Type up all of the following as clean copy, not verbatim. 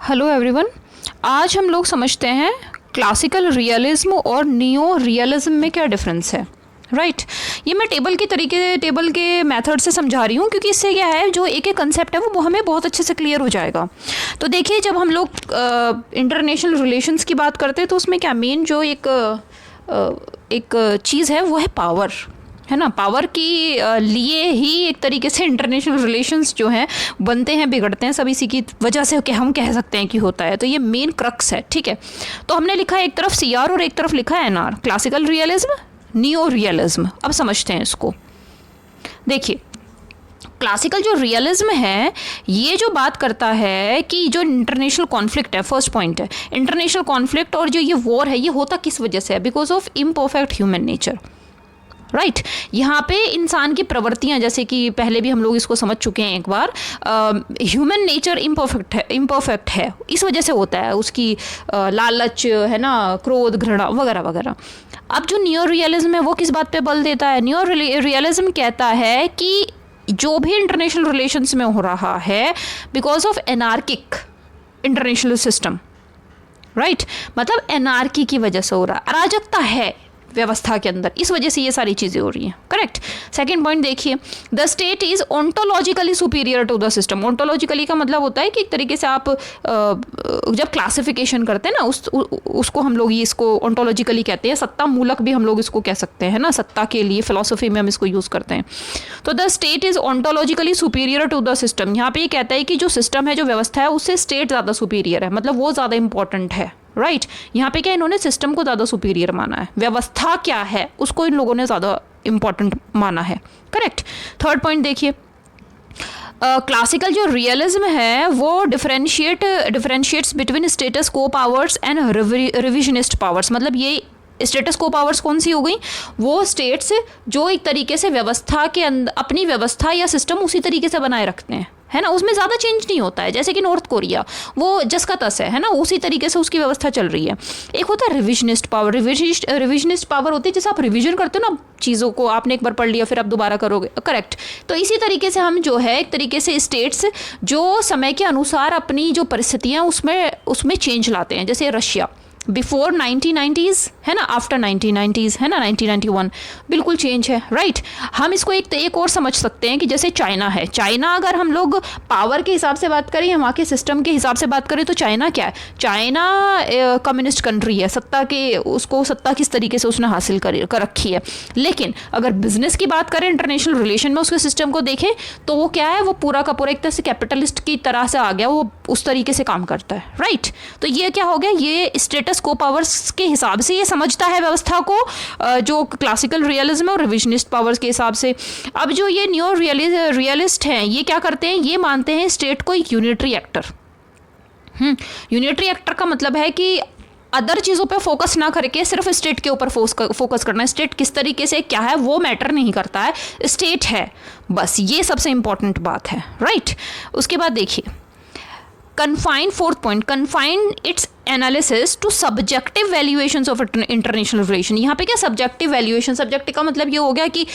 Hello everyone. आज हम लोग समझते हैं क्लासिकल रियलिज्म और नियो रियलिज्म में क्या डिफरेंस है। राइट ये मैं टेबल के मेथड से समझा रही हूँ, क्योंकि इससे क्या है, जो एक एक कंसेप्ट है वो हमें बहुत अच्छे से क्लियर हो जाएगा। तो देखिए, जब हम लोग इंटरनेशनल रिलेशंस की बात करते हैं तो उसमें क्या मेन जो एक चीज़ है वो है पावर, है ना। पावर की लिए ही एक तरीके से इंटरनेशनल रिलेशंस जो हैं बनते हैं, बिगड़ते हैं, सब इसी की वजह से कि हम कह सकते हैं कि होता है। तो ये मेन क्रक्स है, ठीक है। तो हमने लिखा है एक तरफ CR और एक तरफ लिखा है NR, classical realism, neo realism. अब समझते हैं इसको। देखिए, क्लासिकल जो रियलिज्म है ये जो बात करता है कि जो इंटरनेशनल कॉन्फ्लिक्ट है, फर्स्ट पॉइंट है इंटरनेशनल कॉन्फ्लिक्ट, और जो ये वॉर है ये होता किस वजह से है? Because of imperfect human nature. Right यहाँ पे इंसान की प्रवृत्तियां, जैसे कि पहले भी हम लोग इसको समझ चुके हैं एक बार, ह्यूमन नेचर इम्परफेक्ट है, इस वजह से होता है। उसकी लालच, है ना, क्रोध, घृणा वगैरह वगैरह। अब जो नियो रियलिज्म है वो किस बात पे बल देता है? नियो रियलिज्म कहता है कि जो भी इंटरनेशनल रिलेशंस में हो रहा है because of anarchic international system, right, मतलब एनार्की की वजह से हो रहा है, अराजकता है व्यवस्था के अंदर, इस वजह से ये सारी चीज़ें हो रही हैं। करेक्ट। सेकंड पॉइंट देखिए, the state is ontologically superior to the system. Ontologically का मतलब होता है कि एक तरीके से आप जब क्लासिफिकेशन करते हैं ना, उसको हम लोग इसको ओंटोलॉजिकली कहते हैं। सत्ता मूलक भी हम लोग इसको कह सकते हैं ना, सत्ता के लिए फिलोसफी में हम इसको यूज़ करते हैं। तो the state is ontologically superior to the system. यहाँ पे ये कहता है कि जो सिस्टम है, जो व्यवस्था है, उससे स्टेट ज़्यादा सुपीरियर है, मतलब वो ज़्यादा इंपॉर्टेंट है। राइट यहाँ पे क्या इन्होंने सिस्टम को ज़्यादा सुपीरियर माना है, व्यवस्था क्या है उसको इन लोगों ने ज़्यादा इंपॉर्टेंट माना है। करेक्ट। थर्ड पॉइंट देखिए, क्लासिकल जो रियलिज्म है वो डिफरेंशिएट्स बिटवीन स्टेटस को पावर्स एंड रिविजनिस्ट पावर्स। मतलब ये स्टेटस को पावर्स कौन सी हो गई? वो स्टेट्स जो एक तरीके से व्यवस्था के अंदर अपनी व्यवस्था या सिस्टम उसी तरीके से बनाए रखते हैं, है ना, उसमें ज़्यादा चेंज नहीं होता है। जैसे कि नॉर्थ कोरिया, वो जस का तस है ना, उसी तरीके से उसकी व्यवस्था चल रही है। एक होता है रिविजनिस्ट पावर। रिविजनिस्ट पावर होती है जैसे आप रिविजन करते हो ना चीज़ों को, आपने एक बार पढ़ लिया फिर आप दोबारा करोगे। करेक्ट। तो इसी तरीके से हम जो है एक तरीके से स्टेट्स जो समय के अनुसार अपनी जो परिस्थितियाँ उसमें चेंज लाते हैं। जैसे रशिया बिफोर 1990s है ना, आफ्टर 1990s है ना, 1991 बिल्कुल चेंज है। राइट हम इसको एक और समझ सकते हैं कि जैसे चाइना है। चाइना अगर हम लोग पावर के हिसाब से बात करें, वहाँ के सिस्टम के हिसाब से बात करें, तो चाइना क्या है? चाइना कम्युनिस्ट कंट्री है। सत्ता किस तरीके से उसने हासिल कर रखी है। लेकिन अगर बिजनेस की बात करें, इंटरनेशनल रिलेशन में उसके सिस्टम को देखें, तो वो क्या है, वो पूरा का पूरा एक तरह से कैपिटलिस्ट की तरह से आ गया, वो उस तरीके से काम करता है। राइट तो ये क्या हो गया, ये स्टेटस को पावर्स के हिसाब से ये समझता है व्यवस्था को, जो क्लासिकल रियलिज्म और रिविजनिस्ट पावर्स के हिसाब से। अब जो ये न्यू रियलिस्ट हैं, ये क्या करते हैं, ये मानते हैं स्टेट को एक यूनिटरी एक्टर। यूनिटरी एक्टर का मतलब है कि अदर चीज़ों पे फोकस ना करके सिर्फ स्टेट के ऊपर फोकस करना है। स्टेट किस तरीके से क्या है वो मैटर नहीं करता है, स्टेट है बस, ये सबसे इंपॉर्टेंट बात है। राइट उसके बाद देखिए, confine, fourth point, confine its analysis to subjective valuations of international relation। यहाँ पे क्या सब्जेक्टिव वैल्यूएशन, सब्जेक्टिव का मतलब ये हो गया कि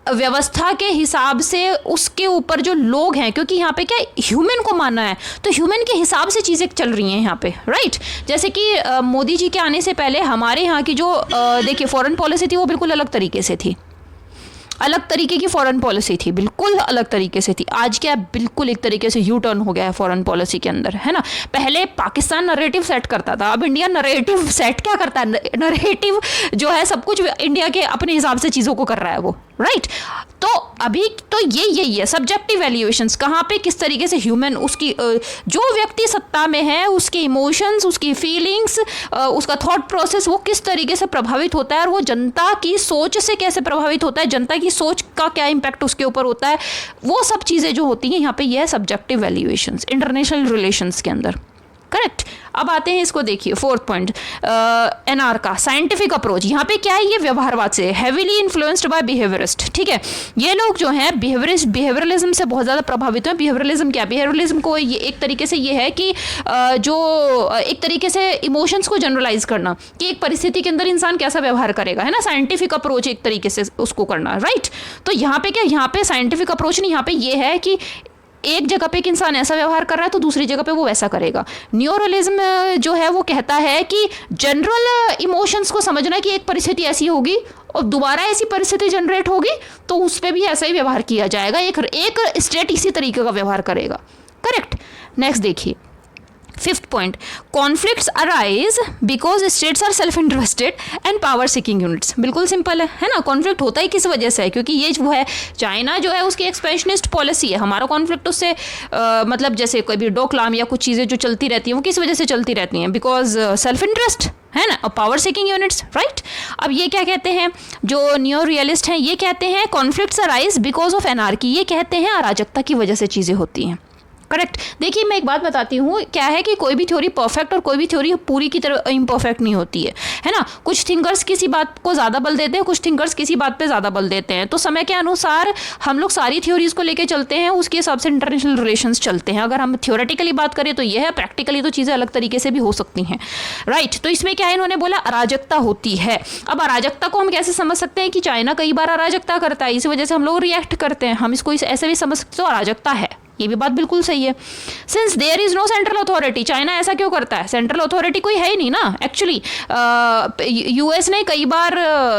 व्यवस्था के हिसाब से उसके ऊपर जो लोग हैं, क्योंकि यहाँ पे क्या ह्यूमन को मानना है, तो ह्यूमन के हिसाब से चीज़ें चल रही हैं यहाँ पे। राइट जैसे कि मोदी जी के आने से पहले हमारे यहाँ की जो देखिए फॉरेन पॉलिसी थी वो बिल्कुल अलग तरीके से थी, अलग तरीके की फॉरेन पॉलिसी थी, बिल्कुल अलग तरीके से थी। आज क्या बिल्कुल एक तरीके से यू टर्न हो गया है फॉरेन पॉलिसी के अंदर, है ना। पहले पाकिस्तान नरेटिव सेट करता था, अब इंडिया नरेटिव सेट क्या करता है, नरेटिव जो है सब कुछ इंडिया के अपने हिसाब से चीज़ों को कर रहा है वो। राइट तो अभी तो यही है सब्जेक्टिव वैल्यूएशंस, कहाँ पे किस तरीके से ह्यूमन, उसकी जो व्यक्ति सत्ता में है उसके इमोशंस, उसकी फीलिंग्स, उसका थॉट प्रोसेस वो किस तरीके से प्रभावित होता है, और वो जनता की सोच से कैसे प्रभावित होता है, जनता की सोच का क्या इम्पैक्ट उसके ऊपर होता है, वो सब चीज़ें जो होती हैं यहाँ पे ये है सब्जेक्टिव वैल्यूएशंस इंटरनेशनल रिलेशंस के अंदर। करेक्ट। अब आते हैं इसको देखिए, फोर्थ पॉइंट NR का साइंटिफिक अप्रोच। यहाँ पे क्या है, ये व्यवहारवाद से हेविली इन्फ्लुएंस्ड बाय बिहेवियरिस्ट। ठीक है, ये लोग जो हैं बिहेवियरलिज्म से बहुत ज़्यादा प्रभावित हैं। बिहेवियरलिज्म क्या है, बिहेवियरलिज्म को ये एक तरीके से ये है कि जो एक तरीके से इमोशंस को जनरलाइज करना, कि एक परिस्थिति के अंदर इंसान कैसा व्यवहार करेगा, है ना, साइंटिफिक अप्रोच एक तरीके से उसको करना। राइट तो यहाँ पे क्या, यहाँ पे साइंटिफिक अप्रोच नहीं, यहाँ पे ये है कि एक जगह पे एक इंसान ऐसा व्यवहार कर रहा है तो दूसरी जगह पे वो वैसा करेगा। न्यूरोरियलिज्म जो है वो कहता है कि जनरल इमोशंस को समझना कि एक परिस्थिति ऐसी होगी और दोबारा ऐसी परिस्थिति जनरेट होगी तो उस पर भी ऐसा ही व्यवहार किया जाएगा, एक स्टेट इसी तरीके का व्यवहार करेगा। करेक्ट। नेक्स्ट देखिए, fifth point, conflicts arise because states are self interested and power seeking units. बिल्कुल सिंपल है ना। कॉन्फ्लिक्ट होता ही किस वजह से है? क्योंकि ये जो है चाइना जो है उसकी एक्सपेंशनिस्ट पॉलिसी है। हमारा कॉन्फ्लिक्ट उससे मतलब जैसे कोई भी डोकलाम या कुछ चीज़ें जो चलती रहती हैं वो किस वजह से चलती रहती हैं? बिकॉज सेल्फ इंटरेस्ट है ना, और पावर सीकिंग यूनिट्स, राइट। अब ये क्या कहते हैं जो न्यू रियलिस्ट हैं, ये कहते हैं conflicts arise because of anarchy. ये कहते हैं अराजकता की वजह से चीज़ें होती हैं। करेक्ट। देखिए मैं एक बात बताती हूँ, क्या है कि कोई भी थ्योरी परफेक्ट और कोई भी थ्योरी पूरी की तरह इम्परफेक्ट नहीं होती है ना। कुछ थिंकर्स किसी बात को ज़्यादा बल देते हैं, कुछ थिंकर्स किसी बात पे ज़्यादा बल देते हैं। तो समय के अनुसार हम लोग सारी थ्योरीज को लेके चलते हैं, उसके हिसाब से इंटरनेशनल रिलेशंस चलते हैं। अगर हम थ्योरेटिकली बात करें तो ये है, प्रैक्टिकली तो चीज़ें अलग तरीके से भी हो सकती हैं, राइट। तो इसमें क्या है, इन्होंने बोला अराजकता होती है। अब अराजकता को हम कैसे समझ सकते हैं कि चाइना कई बार अराजकता करता है, इसी वजह से हम लोग रिएक्ट करते हैं। हम इसको ऐसे भी समझ सकते हो अराजकता है, ये भी बात बिल्कुल सही है। Since there is no central authority, China ऐसा क्यों करता है? सेंट्रल अथॉरिटी कोई है ही नहीं ना। एक्चुअली यूएस ने कई बार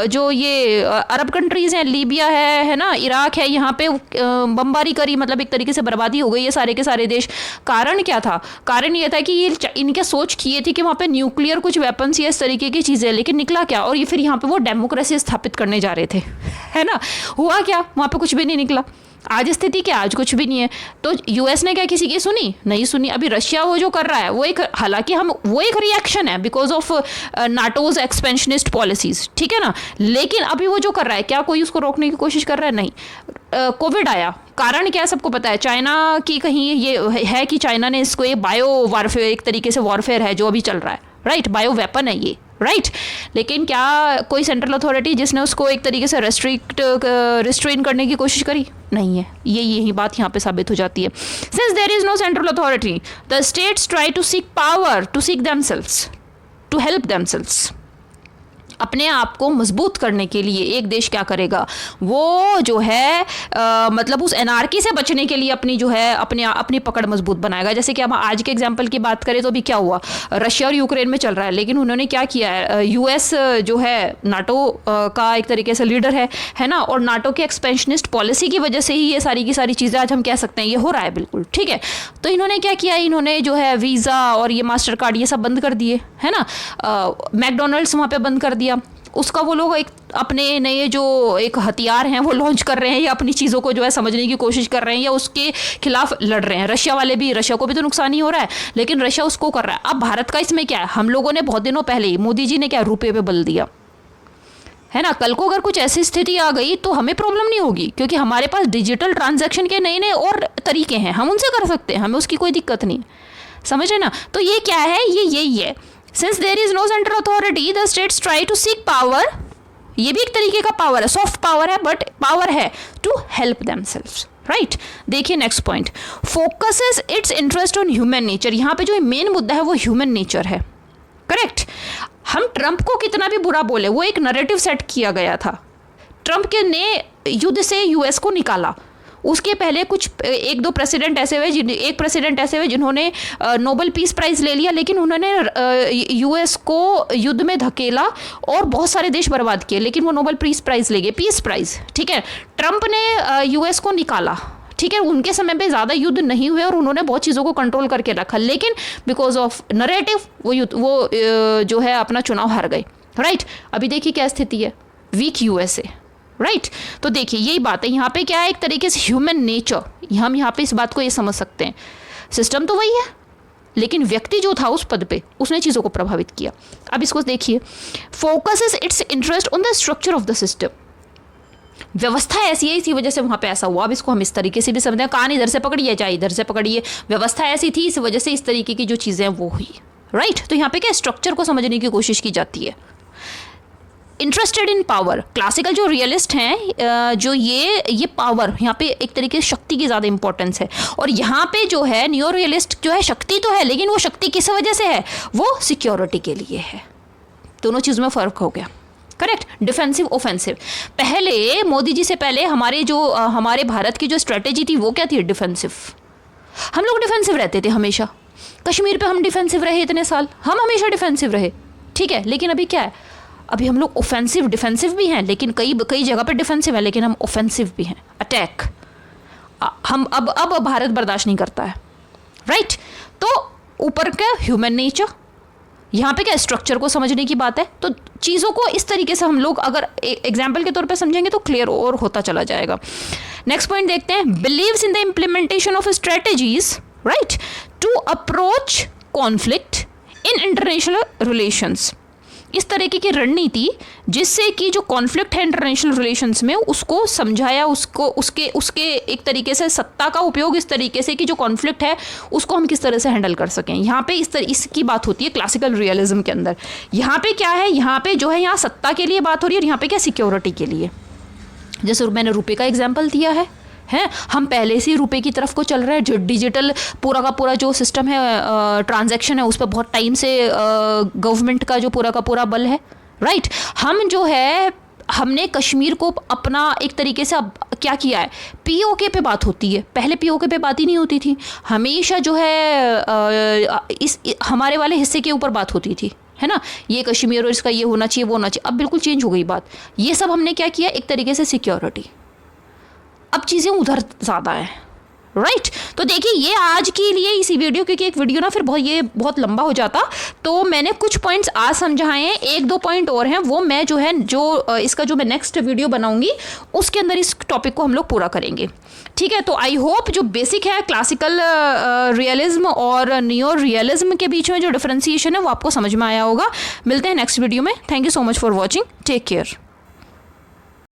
जो ये अरब कंट्रीज हैं, लीबिया है ना, इराक है, यहाँ पे बमबारी करी, मतलब एक तरीके से बर्बादी हो गई ये सारे के सारे देश। कारण क्या था? कारण ये था कि ये इनके सोच किए थी कि वहाँ पे न्यूक्लियर कुछ वेपन्स या इस तरीके की चीज़ें, लेकिन निकला क्या? और ये फिर यहाँ पे वो डेमोक्रेसी स्थापित करने जा रहे थे, है ना। हुआ क्या? वहाँ पे कुछ भी नहीं निकला। आज स्थिति क्या? आज कुछ भी नहीं है। तो यूएस ने क्या किसी की सुनी? नहीं सुनी। अभी रशिया वो जो कर रहा है वो एक, हालांकि हम वो एक रिएक्शन है बिकॉज ऑफ नाटोज एक्सपेंशनिस्ट पॉलिसीज, ठीक है ना। लेकिन अभी वो जो कर रहा है, क्या कोई उसको रोकने की कोशिश कर रहा है? नहीं। कोविड आया, कारण क्या है सबको पता है। चाइना की कहीं ये है कि चाइना ने इसको, ये बायो वारफेयर, एक तरीके से वॉरफेयर है जो अभी चल रहा है, राइट। बायो वेपन है ये, राइट। लेकिन क्या कोई सेंट्रल अथॉरिटी जिसने उसको एक तरीके से रिस्ट्रेन करने की कोशिश करी? नहीं है। यही बात यहाँ पे साबित हो जाती है। Since there is no central authority the states try to seek power to seek themselves, to help themselves. अपने आप को मजबूत करने के लिए एक देश क्या करेगा, वो जो है मतलब उस एनार्की से बचने के लिए अपनी जो है अपनी पकड़ मजबूत बनाएगा। जैसे कि हम आज के एग्जांपल की बात करें तो अभी क्या हुआ, रशिया और यूक्रेन में चल रहा है, लेकिन उन्होंने क्या किया है, यूएस जो है नाटो का एक तरीके से लीडर है ना, और नाटो के एक्सपेंशनिस्ट पॉलिसी की वजह से ही ये सारी की सारी चीज़ें आज हम कह सकते हैं ये हो रहा है, बिल्कुल ठीक है। तो इन्होंने क्या किया, इन्होंने जो है वीज़ा और ये मास्टर कार्ड ये सब बंद कर दिए, है ना। मैकडोनल्ड्स वहाँ पे बंद कर दिया। उसका वो लोग एक अपने नए जो एक हथियार हैं वो लॉन्च कर रहे हैं, या अपनी चीज़ों को जो है समझने की कोशिश कर रहे हैं, या उसके खिलाफ लड़ रहे हैं। रशिया वाले भी, रशिया को भी तो नुकसान ही हो रहा है, लेकिन रशिया उसको कर रहा है। अब भारत का इसमें क्या है, हम लोगों ने बहुत दिनों पहले ही मोदी जी ने क्या रुपये पे बल दिया, है ना। कल को अगर कुछ ऐसी स्थिति आ गई तो हमें प्रॉब्लम नहीं होगी, क्योंकि हमारे पास डिजिटल ट्रांजैक्शन के नए नए और तरीके हैं, हम उनसे कर सकते हैं, हमें उसकी कोई दिक्कत नहीं, समझे ना। तो ये क्या है, ये यही है। Since there is no central authority, the states try to seek power. ये भी एक तरीके का पावर है, सॉफ्ट पावर है, बट पावर है टू हेल्प themselves, राइट। देखिए next point, focuses it's interest on human nature. यहाँ पे जो मेन मुद्दा है वो ह्यूमन नेचर है, करेक्ट। हम ट्रंप को कितना भी बुरा बोले, वो एक नैरेटिव सेट किया गया था। ट्रंप के ने युद्ध से यूएस को निकाला, उसके पहले कुछ एक दो प्रेसिडेंट ऐसे हुए, एक प्रेसिडेंट ऐसे हुए जिन्होंने नोबेल पीस प्राइज़ ले लिया, लेकिन उन्होंने यूएस को युद्ध में धकेला और बहुत सारे देश बर्बाद किए, लेकिन वो नोबेल पीस प्राइज़ ले गए, पीस प्राइज़, ठीक है। ट्रंप ने यूएस को निकाला, ठीक है। उनके समय पे ज़्यादा युद्ध नहीं हुए और उन्होंने बहुत चीज़ों को कंट्रोल करके रखा, लेकिन बिकॉज ऑफ नरेटिव वो जो है अपना चुनाव हार गए, राइट। अभी देखिए क्या स्थिति है, वीक यूएसए, राइट। तो देखिए यही बात है, यहाँ पे क्या है, एक तरीके से ह्यूमन नेचर, हम यहाँ पे इस बात को ये समझ सकते हैं। सिस्टम तो वही है, लेकिन व्यक्ति जो था उस पद पे उसने चीज़ों को प्रभावित किया। अब इसको देखिए, focuses it's interest on the structure of the system. व्यवस्था ऐसी है, इसी वजह से वहाँ पे ऐसा हुआ। अब इसको हम इस तरीके से भी समझते हैं, कान इधर से पकड़िए चाहे इधर से पकड़िए, व्यवस्था ऐसी थी, इस वजह से इस तरीके की जो चीज़ें वो हुई, राइट। तो यहाँ पे क्या स्ट्रक्चर को समझने की कोशिश की जाती है। इंटरेस्टेड इन पावर, क्लासिकल जो रियलिस्ट हैं जो ये पावर, यहाँ पे एक तरीके से शक्ति की ज़्यादा इंपॉर्टेंस है, और यहाँ पे जो है न्यू रियलिस्ट जो है शक्ति तो है, लेकिन वो शक्ति किस वजह से है, वो सिक्योरिटी के लिए है। दोनों चीज़ में फ़र्क हो गया, करेक्ट। डिफेंसिव ऑफेंसिव, पहले मोदी जी से पहले हमारे भारत की जो स्ट्रेटेजी थी वो क्या थी, डिफेंसिव, हम लोग डिफेंसिव रहते थे हमेशा। कश्मीर पे हम डिफेंसिव रहे इतने साल, हम हमेशा डिफेंसिव रहे, ठीक है। लेकिन अभी क्या है, अभी हम लोग ऑफेंसिव डिफेंसिव भी हैं, लेकिन कई जगह पे डिफेंसिव है, लेकिन हम ऑफेंसिव भी हैं, अटैक। हम अब भारत बर्दाश्त नहीं करता है, राइट। तो ऊपर का ह्यूमन नेचर, यहाँ पे क्या स्ट्रक्चर को समझने की बात है। तो चीज़ों को इस तरीके से हम लोग अगर एग्जाम्पल के तौर पे समझेंगे तो क्लियर और होता चला जाएगा। नेक्स्ट पॉइंट देखते हैं, believes in the implementation of strategies, right, to approach conflict in international relations. इस तरीके की रणनीति जिससे कि जो कॉन्फ्लिक्ट है इंटरनेशनल रिलेशंस में उसको समझाया, उसको उसके एक तरीके से सत्ता का उपयोग इस तरीके से कि जो कॉन्फ्लिक्ट है उसको हम किस तरह से हैंडल कर सकें। यहाँ पे इसकी बात होती है क्लासिकल रियलिज्म के अंदर। यहाँ पे क्या है, यहाँ पे जो है यहाँ सत्ता के लिए बात हो रही है और यहाँ पे क्या सिक्योरिटी के लिए। जैसे मैंने रुपये का एग्जाम्पल दिया है, हम पहले से रुपए की तरफ को चल रहे हैं। जो डिजिटल पूरा का पूरा जो सिस्टम है, ट्रांजैक्शन है, उस पर बहुत टाइम से गवर्नमेंट का जो पूरा का पूरा बल है, राइट। हम जो है हमने कश्मीर को अपना एक तरीके से अब क्या किया है, पीओके पे बात होती है। पहले पीओके पे बात ही नहीं होती थी, हमेशा जो है इस हमारे वाले हिस्से के ऊपर बात होती थी, है ना, ये कश्मीर और इसका ये होना चाहिए वो होना चाहिए। अब बिल्कुल चेंज हो गई बात। ये सब हमने क्या किया, एक तरीके से सिक्योरिटी। अब चीज़ें उधर ज़्यादा है, राइट। तो देखिए ये आज के लिए इसी वीडियो, क्योंकि एक वीडियो ना फिर बहुत लंबा हो जाता, तो मैंने कुछ पॉइंट्स आज समझाए हैं। 1-2 पॉइंट और हैं, वो मैं जो है इसका जो मैं नेक्स्ट वीडियो बनाऊंगी उसके अंदर इस टॉपिक को हम लोग पूरा करेंगे, ठीक है। तो आई होप जो बेसिक है क्लासिकल रियलिज्म और नियो रियलिज्म के बीच में जो डिफरेंशिएशन है वो आपको समझ में आया होगा। मिलते हैं नेक्स्ट वीडियो में। Thank you so much for watching, take care.